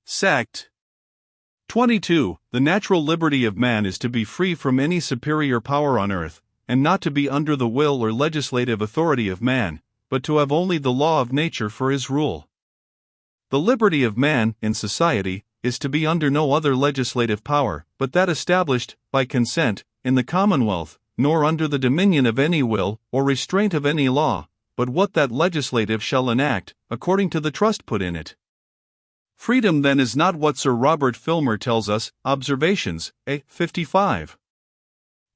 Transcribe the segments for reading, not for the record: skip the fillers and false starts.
Sect. 22. The natural liberty of man is to be free from any superior power on earth, and not to be under the will or legislative authority of man, but to have only the law of nature for his rule. The liberty of man, in society, is to be under no other legislative power, but that established, by consent, in the commonwealth, nor under the dominion of any will, or restraint of any law, but what that legislative shall enact, according to the trust put in it. Freedom then is not what Sir Robert Filmer tells us, Observations, A. 55.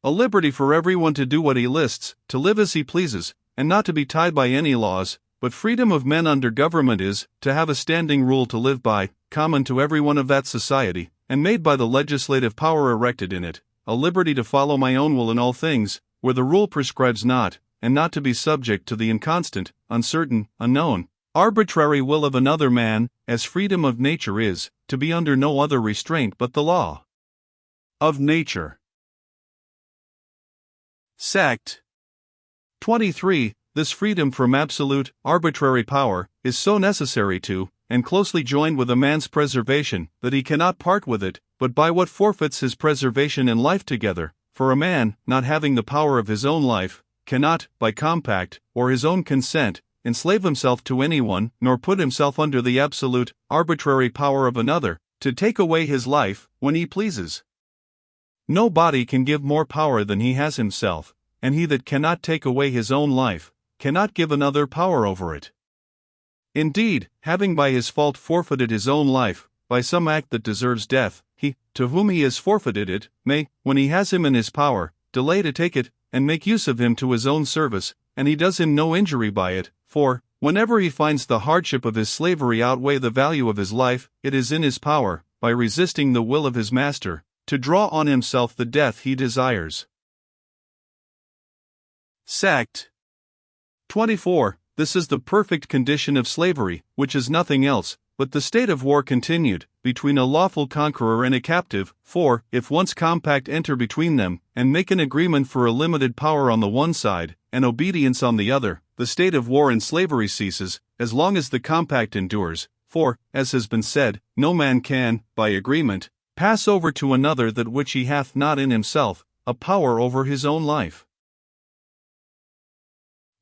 A liberty for everyone to do what he lists, to live as he pleases, and not to be tied by any laws, but freedom of men under government is, to have a standing rule to live by, common to everyone of that society, and made by the legislative power erected in it, a liberty to follow my own will in all things, where the rule prescribes not, and not to be subject to the inconstant, uncertain, unknown, arbitrary will of another man, as freedom of nature is, to be under no other restraint but the law of nature. Sect. 23. This freedom from absolute, arbitrary power, is so necessary to, and closely joined with a man's preservation, that he cannot part with it, but by what forfeits his preservation and life together, for a man, not having the power of his own life, cannot, by compact, or his own consent, enslave himself to anyone, nor put himself under the absolute, arbitrary power of another, to take away his life, when he pleases. No body can give more power than he has himself, and he that cannot take away his own life, cannot give another power over it. Indeed, having by his fault forfeited his own life, by some act that deserves death, he, to whom he has forfeited it, may, when he has him in his power, delay to take it, and make use of him to his own service, and he does him no injury by it, for, whenever he finds the hardship of his slavery outweigh the value of his life, it is in his power, by resisting the will of his master, to draw on himself the death he desires. Sect. 24. This is the perfect condition of slavery, which is nothing else, but the state of war continued, between a lawful conqueror and a captive, for, if once compact enter between them, and make an agreement for a limited power on the one side, and obedience on the other, the state of war and slavery ceases, as long as the compact endures, for, as has been said, no man can, by agreement, pass over to another that which he hath not in himself, a power over his own life.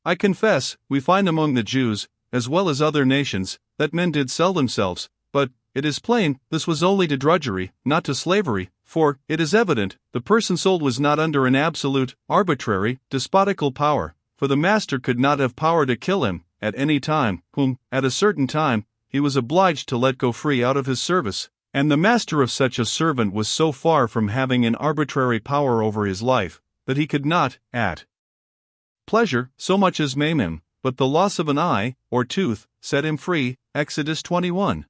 I confess, we find among the Jews, as well as other nations, that men did sell themselves, but, it is plain, this was only to drudgery, not to slavery, for, it is evident, the person sold was not under an absolute, arbitrary, despotical power, for the master could not have power to kill him, at any time, whom, at a certain time, he was obliged to let go free out of his service, and the master of such a servant was so far from having an arbitrary power over his life, that he could not, at pleasure, so much as maim him, but the loss of an eye, or tooth, set him free, Exodus 21.